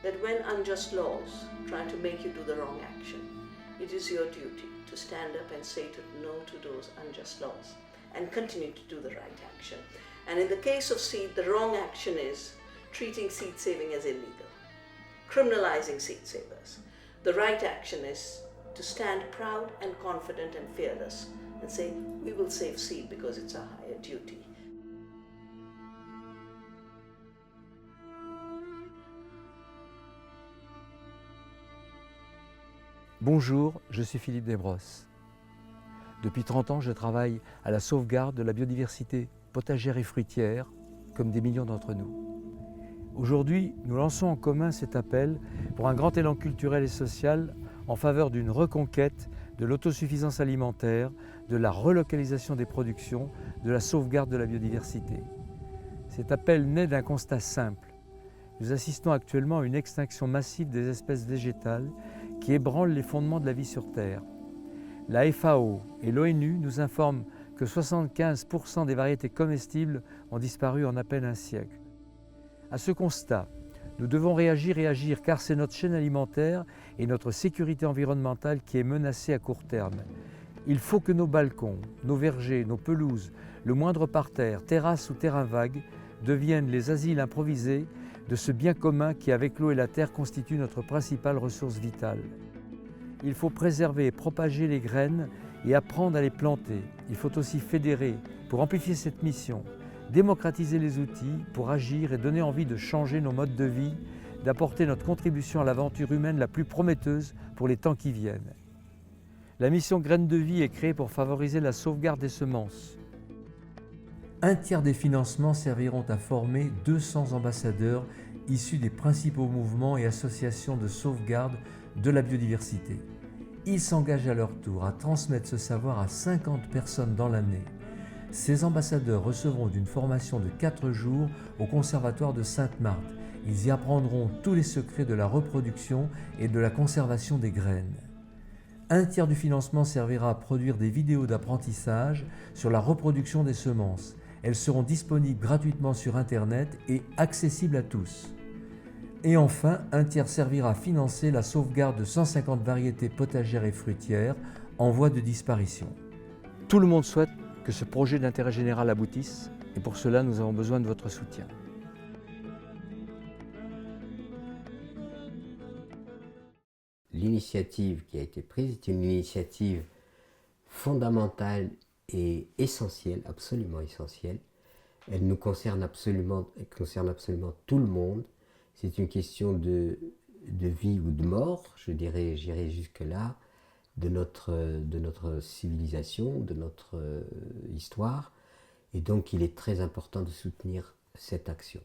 that when unjust laws try to make you do the wrong action, it is your duty to stand up and say no to those unjust laws and continue to do the right action. And in the case of seed, the wrong action is treating seed saving as illegal, criminalizing seed savers. The right action is to stand proud and confident and fearless and say, we will save seed because it's our higher duty. Bonjour, je suis Philippe Desbrosses. Depuis 30 ans, je travaille à la sauvegarde de la biodiversité potagère et fruitière, comme des millions d'entre nous. Aujourd'hui, nous lançons en commun cet appel pour un grand élan culturel et social en faveur d'une reconquête de l'autosuffisance alimentaire, de la relocalisation des productions, de la sauvegarde de la biodiversité. Cet appel naît d'un constat simple. Nous assistons actuellement à une extinction massive des espèces végétales qui ébranle les fondements de la vie sur Terre. La FAO et l'ONU nous informent que 75% des variétés comestibles ont disparu en à peine un siècle. À ce constat, nous devons réagir et agir car c'est notre chaîne alimentaire et notre sécurité environnementale qui est menacée à court terme. Il faut que nos balcons, nos vergers, nos pelouses, le moindre parterre, terrasse ou terrain vague deviennent les asiles improvisés de ce bien commun qui, avec l'eau et la terre, constitue notre principale ressource vitale. Il faut préserver et propager les graines et apprendre à les planter. Il faut aussi fédérer pour amplifier cette mission, démocratiser les outils pour agir et donner envie de changer nos modes de vie, d'apporter notre contribution à l'aventure humaine la plus prometteuse pour les temps qui viennent. La mission Graines de Vie est créée pour favoriser la sauvegarde des semences. Un tiers des financements serviront à former 200 ambassadeurs issus des principaux mouvements et associations de sauvegarde de la biodiversité. Ils s'engagent à leur tour à transmettre ce savoir à 50 personnes dans l'année. Ces ambassadeurs recevront une formation de 4 jours au Conservatoire de Sainte-Marthe. Ils y apprendront tous les secrets de la reproduction et de la conservation des graines. Un tiers du financement servira à produire des vidéos d'apprentissage sur la reproduction des semences. Elles seront disponibles gratuitement sur Internet et accessibles à tous. Et enfin, un tiers servira à financer la sauvegarde de 150 variétés potagères et fruitières en voie de disparition. Tout le monde souhaite que ce projet d'intérêt général aboutisse et pour cela, nous avons besoin de votre soutien. L'initiative qui a été prise est une initiative fondamentale et essentielle, absolument essentielle. Elle nous concerne absolument tout le monde. C'est une question de vie ou de mort, j'irai jusque-là, de notre civilisation, de notre histoire. Et donc il est très important de soutenir cette action.